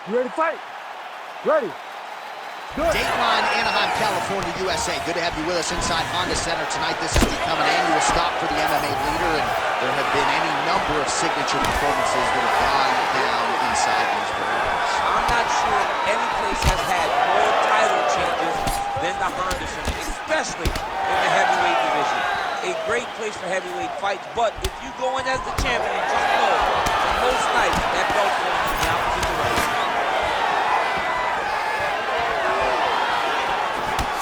You ready to fight? Ready. Good. Dateline, Anaheim, California, USA. Good to have you with us inside Honda Center tonight. This has become an annual stop for the MMA leader, and there have been any number of signature performances that have gone down inside these buildings. I'm not sure any place has had more title changes than the Honda Center, especially in the heavyweight division. A great place for heavyweight fights, but if you go in as the champion, just know most nights that belt's going in the opposite direction.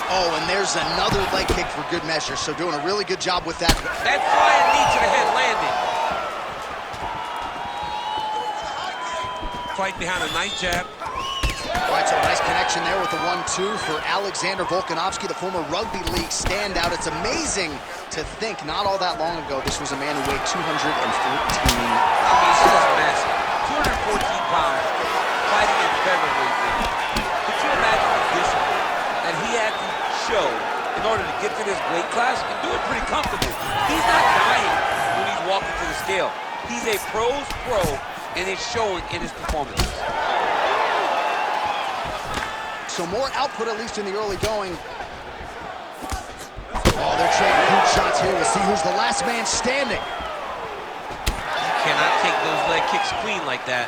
Oh, and there's another leg kick for good measure, so doing a really good job with that. That flying knee to the head landed. Fight behind a nice jab. All right, so a nice connection there with the 1-2 for Alexander Volkanovski, the former rugby league standout. It's amazing to think not all that long ago, this was a man who weighed 214. I mean, he's just massive. 214 pounds, fighting in featherweight. Could you imagine the discipline that he had to show in order to get to this weight class and do it pretty comfortable? He's not dying when he's walking to the scale. He's a pro's pro, and it's showing in his performances. So more output, at least in the early going. Oh, they're trading huge shots here. We'll see who's the last man standing. You cannot take those leg kicks clean like that.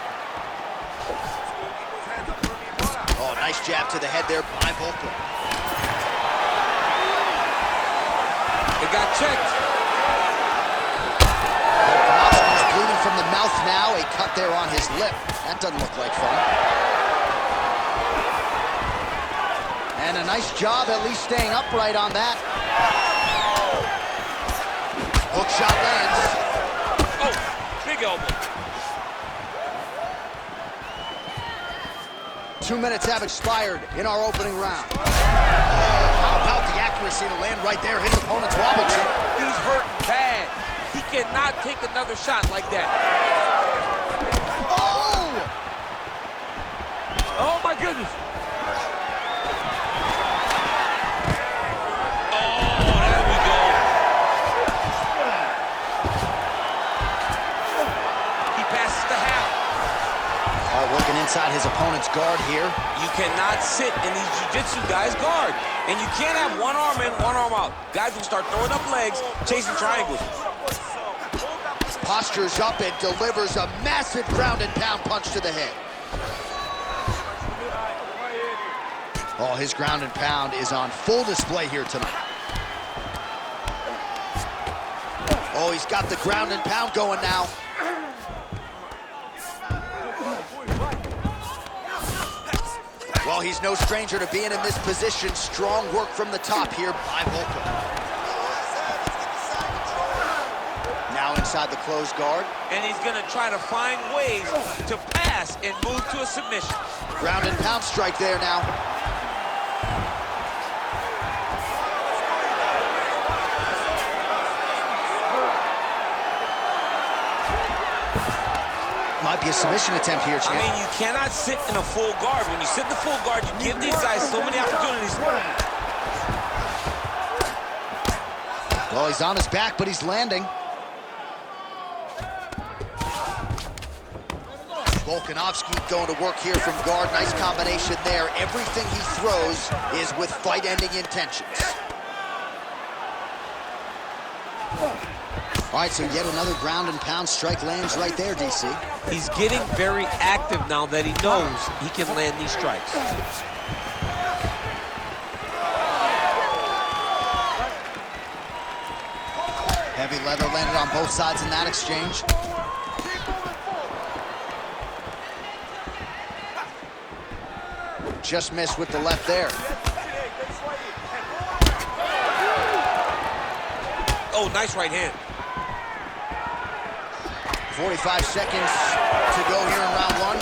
Oh, nice jab to the head there by Volka. It got checked. Volkanovski's bleeding from the mouth now. A cut there on his lip. That doesn't look like fun. And a nice job at least staying upright on that. Hook shot lands. Oh, big elbow. 2 minutes have expired in our opening round. How about the accuracy to land right there? His opponent's wobble chip. He's hurting bad. He cannot take another shot like that. Oh! Oh my goodness. Working inside his opponent's guard here. You cannot sit in these jiu-jitsu guys' guard. And you can't have one arm in, one arm out. Guys will start throwing up legs, chasing triangles. Postures up and delivers a massive ground and pound punch to the head. Oh, his ground and pound is on full display here tonight. Oh, he's got the ground and pound going now. Well, he's no stranger to being in this position. Strong work from the top here by Volka. Now inside the closed guard. And he's gonna try to find ways to pass and move to a submission. Ground and pound strike there now. Might be a submission attempt here, champ. I mean, you cannot sit in a full guard. When you sit in the full guard, you give these guys so many opportunities. Well, he's on his back, but he's landing. Volkanovski going to work here from guard. Nice combination there. Everything he throws is with fight-ending intentions. All right, so yet another ground and pound strike lands right there, DC. He's getting very active now that he knows he can land these strikes. Heavy leather landed on both sides in that exchange. Just missed with the left there. Oh, nice right hand. 45 seconds to go here in round one.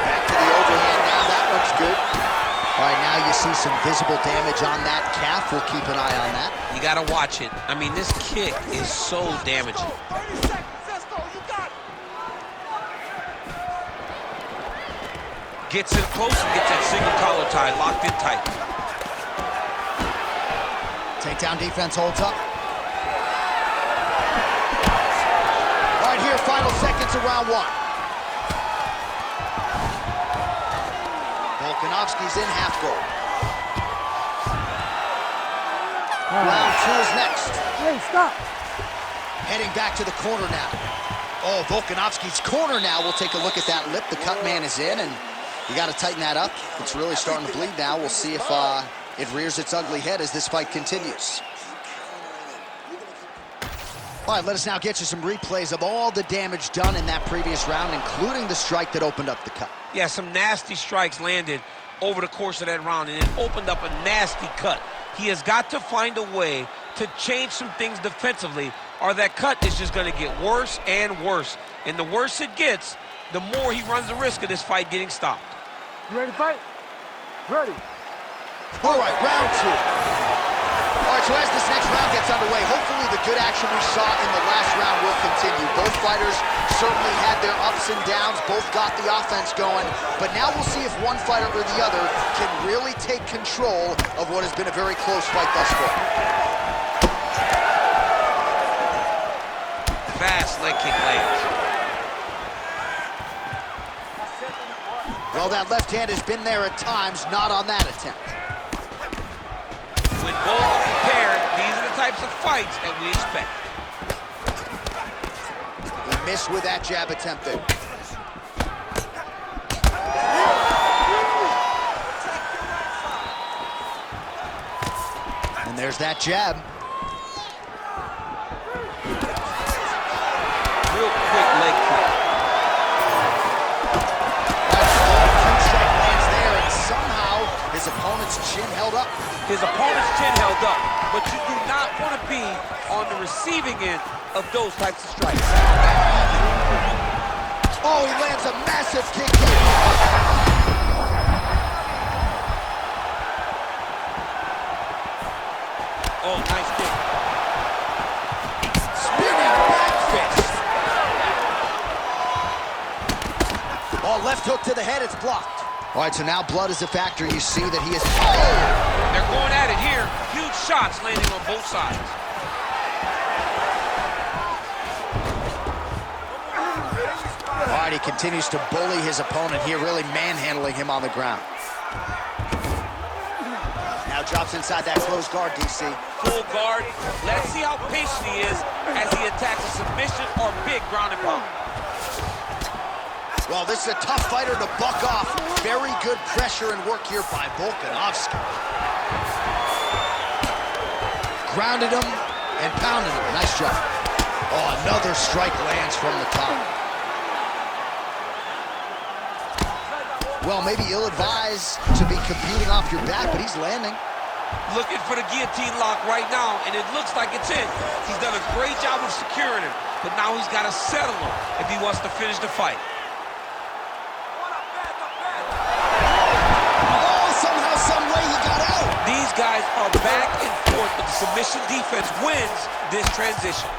Back to the overhand now. That looks good. All right, now you see some visible damage on that calf. We'll keep an eye on that. You got to watch it. I mean, this kick is so damaging. Gets in close and gets that single collar tie locked in tight. Takedown defense holds up. All right, here, final seconds. to round one. Volkanovski's in half guard. Round two is next. Hey, stop. Heading back to the corner now. Oh, Volkanovski's corner now. We'll take a look at that lip. The cut man is in, and you got to tighten that up. It's really starting to bleed now. We'll see if it rears its ugly head as this fight continues. All right, let us now get you some replays of all the damage done in that previous round, including the strike that opened up the cut. Yeah, some nasty strikes landed over the course of that round, and it opened up a nasty cut. He has got to find a way to change some things defensively, or that cut is just going to get worse and worse. And the worse it gets, the more he runs the risk of this fight getting stopped. You ready to fight? Ready. All right, round two. All right, so as this next round gets underway, hopefully the good action we saw in the last round will continue. Both fighters certainly had their ups and downs, both got the offense going, but now we'll see if one fighter or the other can really take control of what has been a very close fight thus far. Fast leg kick lands. Well, that left hand has been there at times, not on that attempt. When both are prepared, these are the types of fights that we expect. He missed with that jab attempt there. And there's that jab. Real quick leg kick. Two-strike lands there, and somehow his opponent's chin held up. His opponent's chin held up, but you do not want to be on the receiving end of those types of strikes. Oh, he lands a massive kick here. Oh, nice kick. Spinning back fist. Oh, left hook to the head, it's blocked. All right, so now blood is a factor. You see that he is... Oh! They're going at it here. Huge shots landing on both sides. All right, he continues to bully his opponent here, really manhandling him on the ground. Now drops inside that closed guard, DC. Full guard. Let's see how patient he is as he attacks a submission or big ground and pound. Well, this is a tough fighter to buck off. Very good pressure and work here by Volkanovski. Grounded him and pounded him. Nice job. Oh, another strike lands from the top. Well, maybe ill-advised to be competing off your back, but he's landing. Looking for the guillotine lock right now, and it looks like it's in. He's done a great job of securing him, but now he's got to settle him if he wants to finish the fight. These guys are back and forth, but the submission defense wins this transition.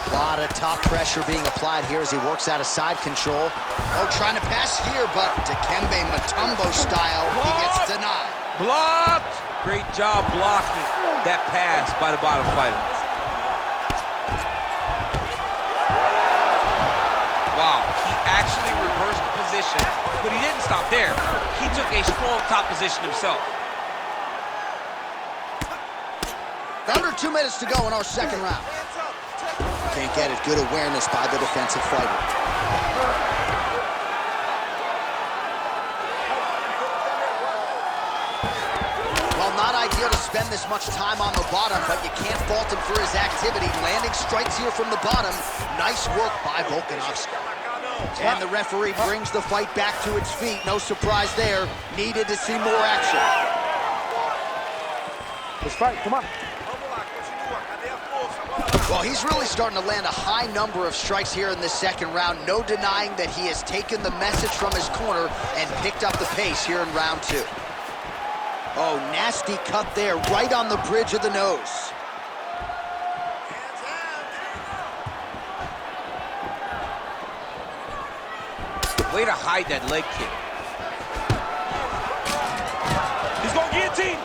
A lot of top pressure being applied here as he works out of side control. Oh, trying to pass here, but Dikembe Mutombo style, he gets denied. Blocked! Great job blocking that pass by the bottom fighter. Wow, he actually reversed the position, but he didn't stop there. He took a strong top position himself. Under 2 minutes to go in our second round. Can't get it. Good awareness by the defensive fighter. Well, not ideal to spend this much time on the bottom, but you can't fault him for his activity. Landing strikes here from the bottom. Nice work by Volkanovski. And the referee brings the fight back to its feet. No surprise there. Needed to see more action. Let's fight, come on. Well, he's really starting to land a high number of strikes here in this second round. No denying that he has taken the message from his corner and picked up the pace here in round two. Oh, nasty cut there, right on the bridge of the nose. Way to hide that leg kick. He's going guillotine.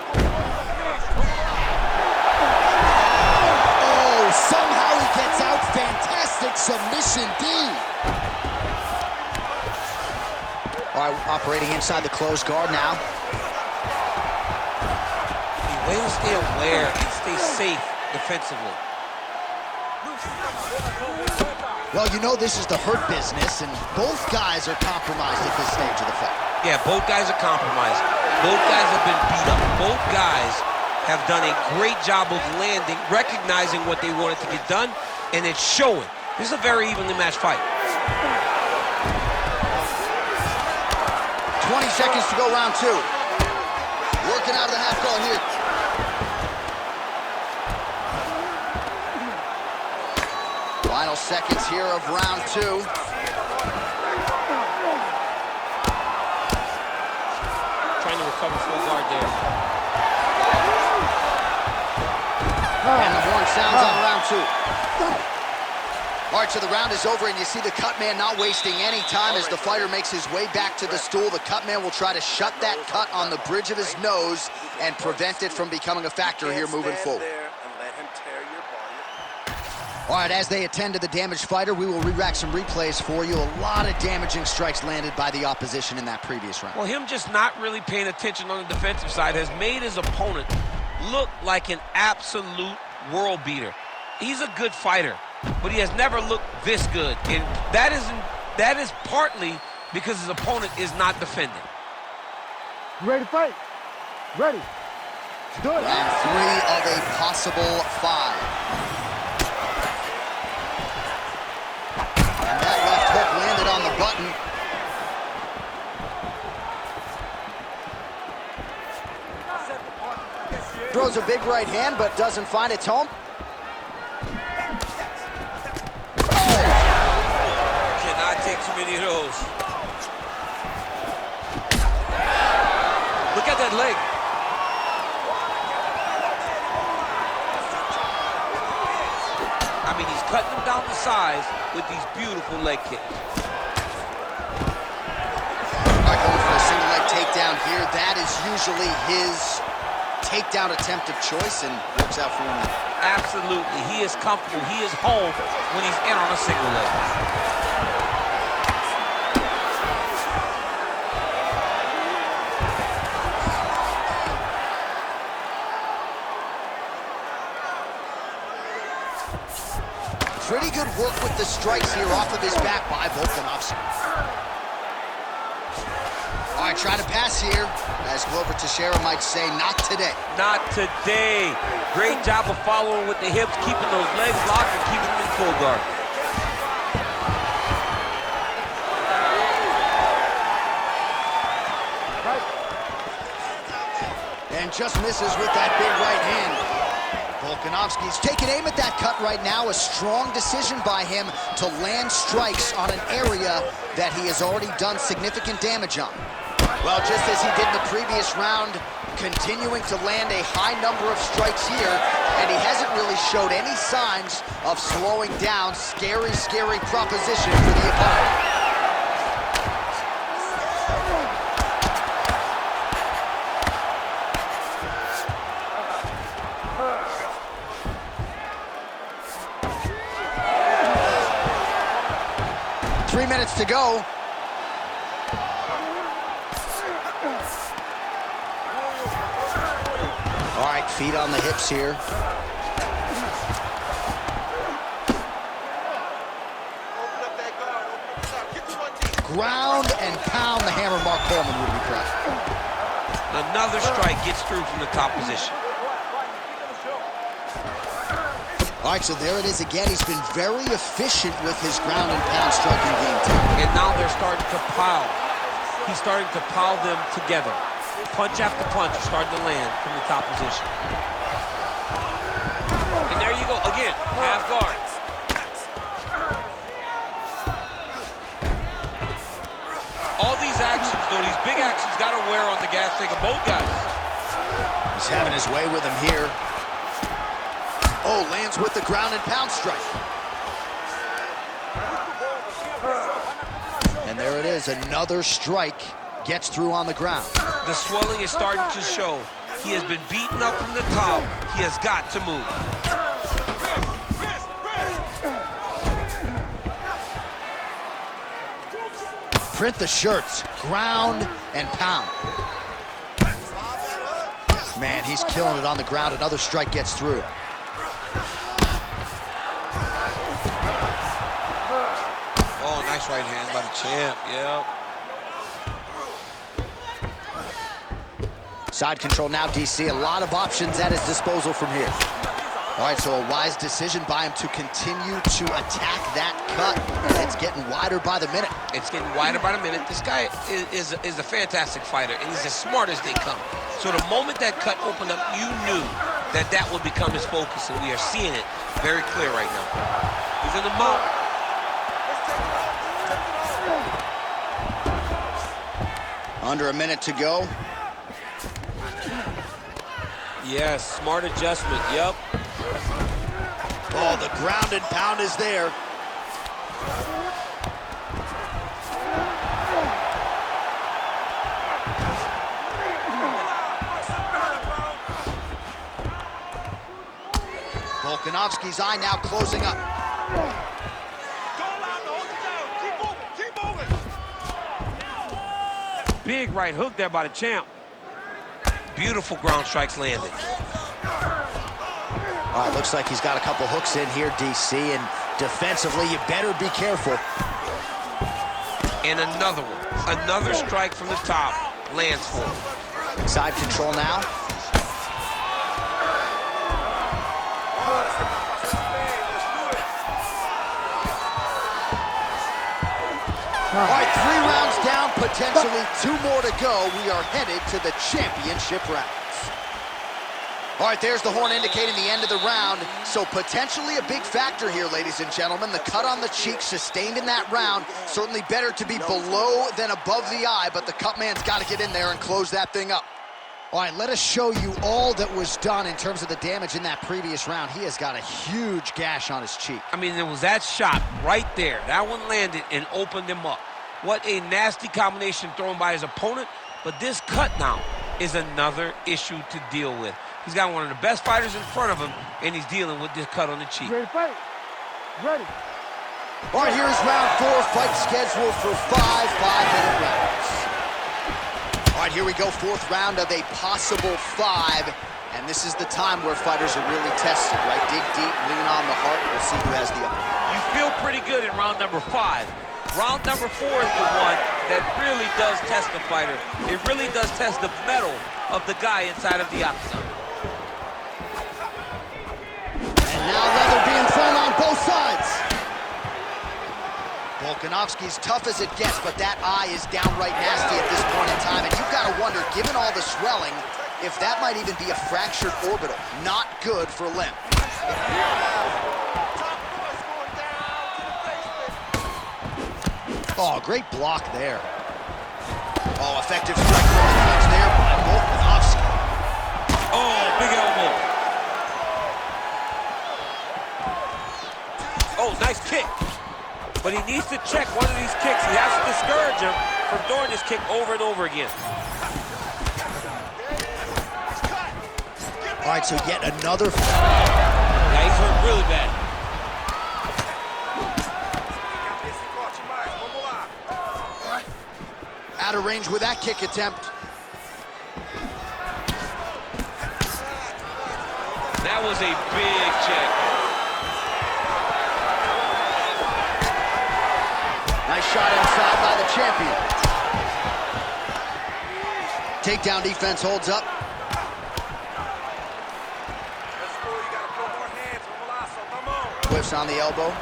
Operating inside the closed guard now. Way to stay aware and stay safe defensively. Well, you know this is the hurt business, and both guys are compromised at this stage of the fight. Yeah, both guys are compromised. Both guys have been beat up. Both guys have done a great job of landing, recognizing what they wanted to get done, and it's showing. This is a very evenly matched fight. 20 seconds to go, round 2. Working out of the half guard here. Final seconds here of round 2. Trying to recover full guard there. And the horn sounds on round 2. All right, so the round is over, and you see the cut man not wasting any time as the fighter makes his way back to the stool. The cut man will try to shut that cut on the bridge of his nose and prevent it from becoming a factor here moving forward. All right, as they attend to the damaged fighter, we will re-rack some replays for you. A lot of damaging strikes landed by the opposition in that previous round. Well, him just not really paying attention on the defensive side has made his opponent look like an absolute world beater. He's a good fighter, but he has never looked this good, and that is partly because his opponent is not defending. You ready to fight? Ready. Let's do it. Round 3 of a possible 5. And that left hook landed on the button. Throws a big right hand, but doesn't find its home. Cannot take too many of those. Look at that leg. I mean, he's cutting them down to size with these beautiful leg kicks. All right, going for a single leg takedown here. That is usually his takedown attempt of choice, and works out for him. Absolutely. He is comfortable. He is home when he's in on a single leg. Pretty good work with the strikes here off of his back by Volkanovski. All right, try to pass here. As Glover Teixeira might say, not today. Not today. Great job of following with the hips, keeping those legs locked and keeping them in full guard. And just misses with that big right hand. Volkanovski's taking aim at that cut right now. A strong decision by him to land strikes on an area that he has already done significant damage on. Well, just as he did in the previous round, continuing to land a high number of strikes here, and he hasn't really showed any signs of slowing down. Scary, scary proposition for the opponent. Three minutes to go. All right, feet on the hips here. Ground and pound, the hammer Mark Coleman would be proud. Another strike gets through from the top position. All right, so there it is again. He's been very efficient with his ground and pound striking game, too. And now they're starting to pile. He's starting to pile them together. Punch after punch is starting to land from the top position. And there you go, again, half guard. All these actions, though, these big actions got to wear on the gas tank of both guys. He's having his way with him here. Oh, lands with the ground and pound strike. And there it is, another strike gets through on the ground. The swelling is starting to show. He has been beaten up from the top. He has got to move. Print the shirts, ground and pound. Man, he's killing it on the ground. Another strike gets through. Oh, nice right hand by the champ, yeah. Side control now, DC. A lot of options at his disposal from here. All right, so a wise decision by him to continue to attack that cut. It's getting wider by the minute. It's getting wider by the minute. This guy is a fantastic fighter, and he's as smart as they come. So the moment that cut opened up, you knew that that would become his focus, and we are seeing it very clear right now. He's in the mount. Under a minute to go. Yes, smart adjustment, yep. Oh, the ground and pound is there. Volkanovski's eye now closing up. Big right hook there by the champ. Beautiful ground strikes landed. All right, looks like he's got a couple hooks in here, DC, and defensively, you better be careful. And another one. Another strike from the top lands for him. Side control now. All right, 3 rounds down, potentially 2 more to go. We are headed to the championship rounds. All right, there's the horn indicating the end of the round. So potentially a big factor here, ladies and gentlemen. The cut on the cheek sustained in that round. Certainly better to be below than above the eye, but the cut man's got to get in there and close that thing up. All right, let us show you all that was done in terms of the damage in that previous round. He has got a huge gash on his cheek. I mean, there was that shot right there. That one landed and opened him up. What a nasty combination thrown by his opponent. But this cut now is another issue to deal with. He's got one of the best fighters in front of him, and he's dealing with this cut on the cheek. Ready to fight? Ready. All right, here's round 4, fight scheduled for 5 5-minute rounds. All right, here we go, 4th round of a possible 5. And this is the time where fighters are really tested, right? Dig deep, lean on the heart. We'll see who has the upper hand. You feel pretty good in round number 5. Round number 4 is the one that really does test the fighter. It really does test the mettle of the guy inside of the octagon. And now leather being thrown on both sides. Volkanovski's tough as it gets, but that eye is downright nasty at this point in time. And you've got to wonder, given all the swelling, if that might even be a fractured orbital. Not good for limb. Oh, great block there. Oh, effective strike from the punch there by Volkanovski. Oh, big elbow. Oh, nice kick. But he needs to check one of these kicks. He has to discourage him from throwing this kick over and over again. All right, so yet another. Yeah, he's hurt really bad. Out of range with that kick attempt. That was a big check. Nice shot inside by the champion. Takedown defense holds up. Whiffs on the elbow.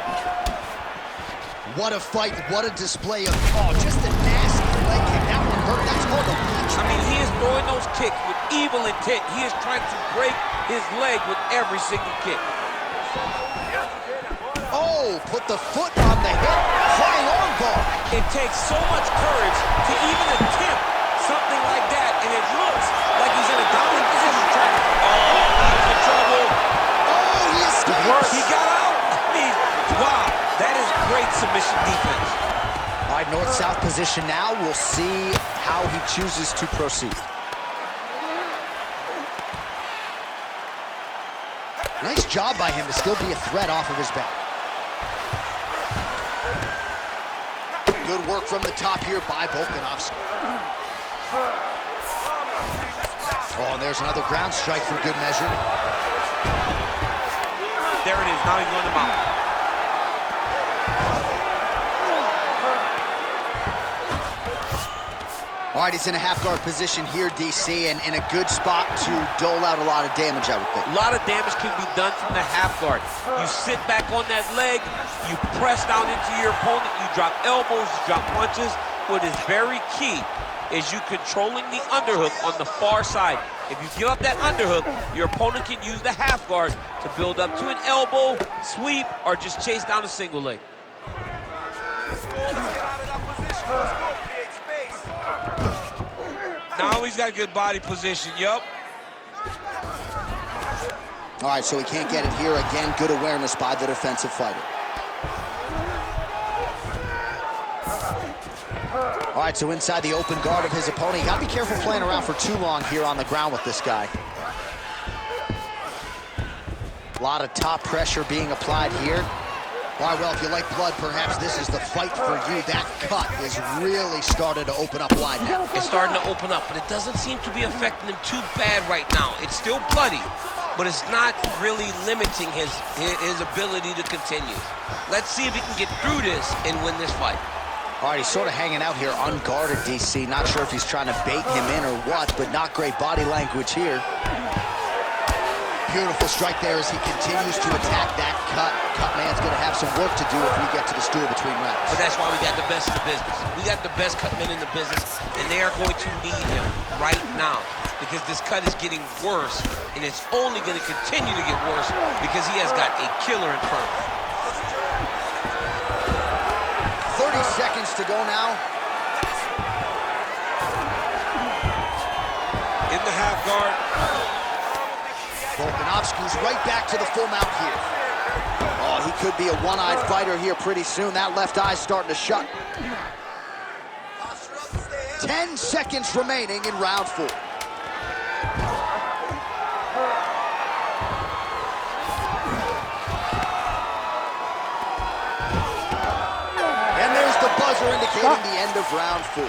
What a fight, what a display of, oh, just a nasty leg kick. That one hurt, that's called a punch. I mean, he is throwing those kicks with evil intent. He is trying to break his leg with every single kick. Oh, put the foot on the hip. Flying arm bar. It takes so much courage to even attempt something like that, and it looks like he's in a dominant position trying to, out of trouble. Oh, he escaped. He got out. I mean, wow, that is great submission defense. All right, north-south position now. We'll see how he chooses to proceed. Nice job by him to still be a threat off of his back. Good work from the top here by Volkanovski. Oh, and there's another ground strike for good measure. There it is. Now he's on the mount. All right, he's in a half-guard position here, DC, and in a good spot to dole out a lot of damage, I would think. A lot of damage can be done from the half guard. You sit back on that leg, you press down into your opponent, you drop elbows, you drop punches. What is very key is you controlling the underhook on the far side. If you give up that underhook, your opponent can use the half guard to build up to an elbow, sweep, or just chase down a single leg. Now he's got good body position, yup. All right, so he can't get it here. Again, good awareness by the defensive fighter. All right, so inside the open guard of his opponent. You gotta be careful playing around for too long here on the ground with this guy. A lot of top pressure being applied here. All right, well, if you like blood, perhaps this is the fight for you. That cut is really started to open up wide now. It's starting to open up, but it doesn't seem to be affecting him too bad right now. It's still bloody, but it's not really limiting his ability to continue. Let's see if he can get through this and win this fight. All right, he's sort of hanging out here unguarded, DC. Not sure if he's trying to bait him in or what, but not great body language here. Beautiful strike there as he continues to attack that cut. Cut man's going to have some work to do if we get to the stool between rounds. But that's why we got the best in the business. We got the best cut men in the business, and they are going to need him right now because this cut is getting worse, and it's only going to continue to get worse because he has got a killer in front of him. 30 seconds to go now. In the half guard. Volkanovski's right back to the full mount here. Oh, he could be a one-eyed fighter here pretty soon. That left eye's starting to shut. 10 seconds remaining in round 4. And there's the buzzer indicating the end of round 4.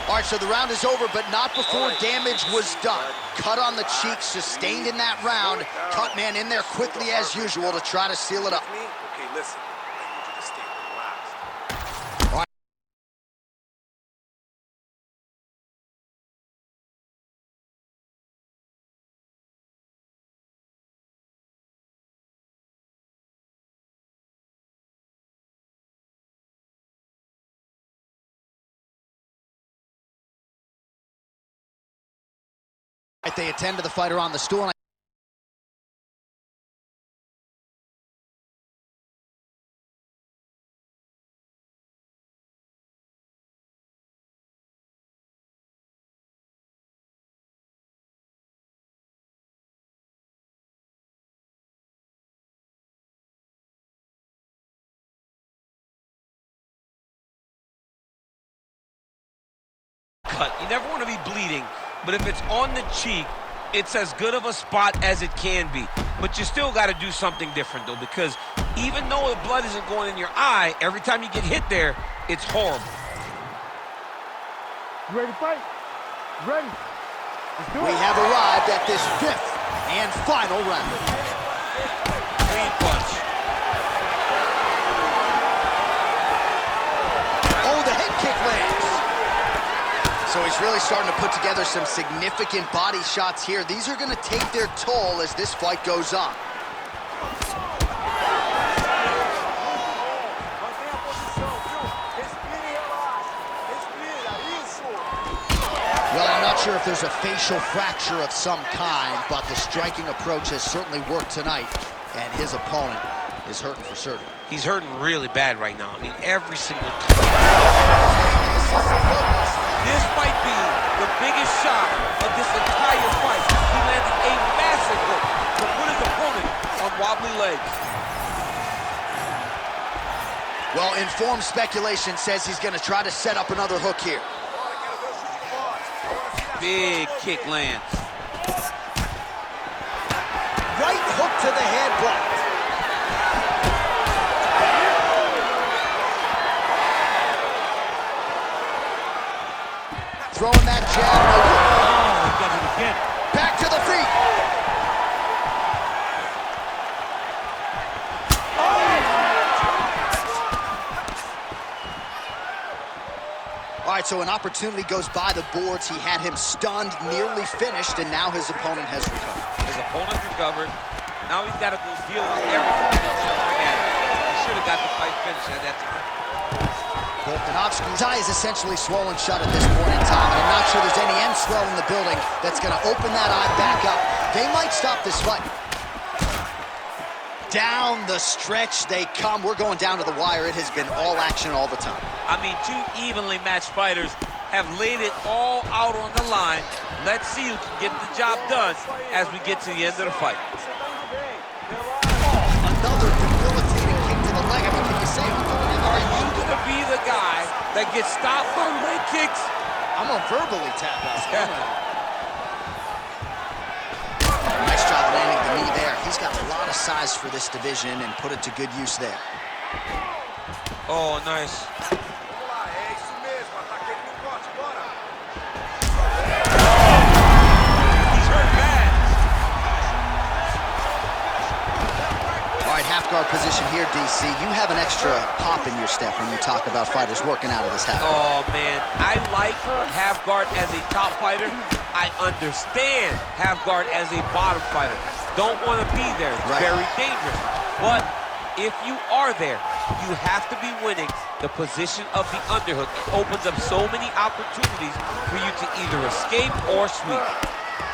All right, so the round is over, but not before damage was done. Cut on the cheek, sustained in that round. Cut man in there quickly as usual to try to seal it up. Okay, listen, I need you to stay relaxed. All right. They attend to the fighter on the stool. Cut. You never want to be bleeding, but if it's on the cheek, it's as good of a spot as it can be. But you still got to do something different, though, because even though the blood isn't going in your eye, every time you get hit there, it's horrible. You ready to fight? Ready. Let's do it. We have arrived at this 5th and final round. Clean punch. Oh, the head kick lands. So he's really starting to put together some significant body shots here. These are going to take their toll as this fight goes on. Well, I'm not sure if there's a facial fracture of some kind, but the striking approach has certainly worked tonight, and his opponent is hurting for certain. He's hurting really bad right now. I mean, every single time. This might be the biggest shot of this entire fight. He landed a massive hook to put his opponent on wobbly legs. Well, informed speculation says he's going to try to set up another hook here. Big kick lands. Right hook to the head blocked. jab, no good. Oh, he does it again. Back to the feet. All right, so an opportunity goes by the boards. He had him stunned, nearly finished, and now his opponent has recovered. His opponent recovered. Now he's got to go deal with everything that's jumping at him. He should have got the fight finished at that time. Volkanovski's eye is essentially swollen shut at this point in time, and I'm not sure there's any end swell in the building that's going to open that eye back up. They might stop this fight. Down the stretch they come. We're going down to the wire. It has been all action all the time. I mean, two evenly matched fighters have laid it all out on the line. Let's see who can get the job done as we get to the end of the fight. Another debilitating kick to the leg. I mean, can you say, Are you going to be the guy that gets stopped by leg kicks? I'm going to verbally tap out. Nice job landing the knee there. He's got a lot of size for this division and put it to good use there. Oh, nice. He's hurt bad. All right, half guard position here, DC. You have an extra pop in your step when you talk about fighters working out of this half guard. Oh, man. I like half guard as a top fighter. I understand half guard as a bottom fighter. Don't want to be there. It's very dangerous. But if you are there, you have to be winning the position of the underhook. It opens up so many opportunities for you to either escape or sweep.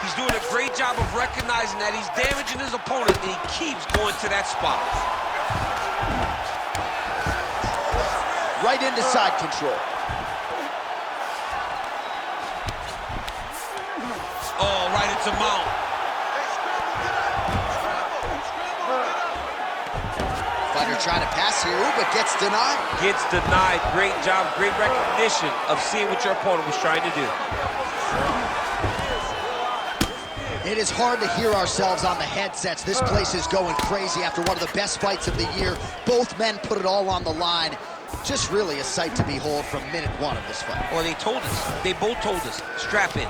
He's doing a great job of recognizing that he's damaging his opponent, and he keeps going to that spot. Right into side control. Oh, right into mount. Fighter trying to pass here, but gets denied. Gets denied. Great job, great recognition of seeing what your opponent was trying to do. It is hard to hear ourselves on the headsets. This place is going crazy after one of the best fights of the year. Both men put it all on the line. Just really a sight to behold from minute one of this fight. Well, they told us. They both told us. Strap in.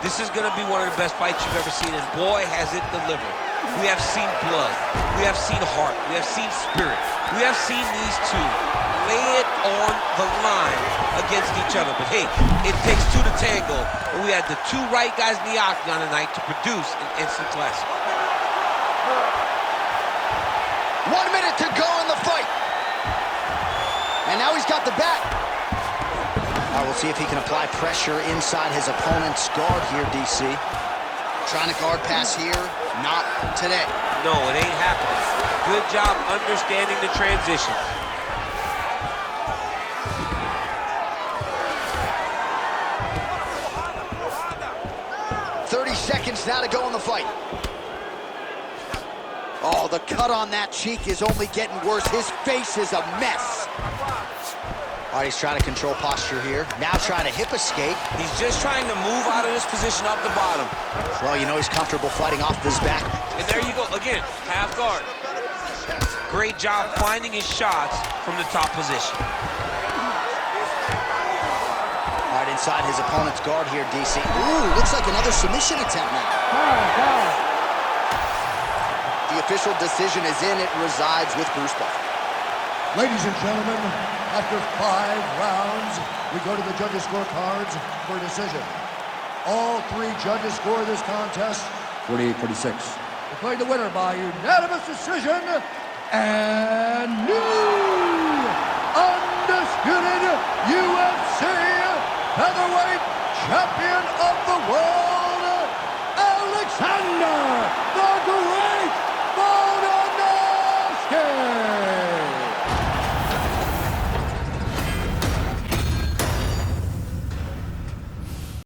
This is going to be one of the best fights you've ever seen, and boy, has it delivered. We have seen blood. We have seen heart. We have seen spirit. We have seen these two lay it on the line against each other. But hey, it takes two to tango, and we had the two right guys in the octagon tonight to produce an instant classic. 1 minute to go in the fight. And now he's got the bat. All right, we'll see if he can apply pressure inside his opponent's guard here, DC. Trying to guard pass here. Not today. No, it ain't happening. Good job understanding the transition. Seconds now to go in the fight. Oh, the cut on that cheek is only getting worse. His face is a mess. All right, he's trying to control posture here. Now trying to hip escape. He's just trying to move out of this position up the bottom. Well, you know he's comfortable fighting off his back. And there you go, again, half guard. Great job finding his shots from the top position. All right, inside his opponent's guard here, DC. Ooh, looks like another submission attempt now. The official decision is in. It resides with Bruce Buffer. Ladies and gentlemen, after 5 rounds, we go to the judges' scorecards for a decision. All 3 judges score this contest 48-46. Declaring the winner by unanimous decision and new undisputed UFC featherweight champion of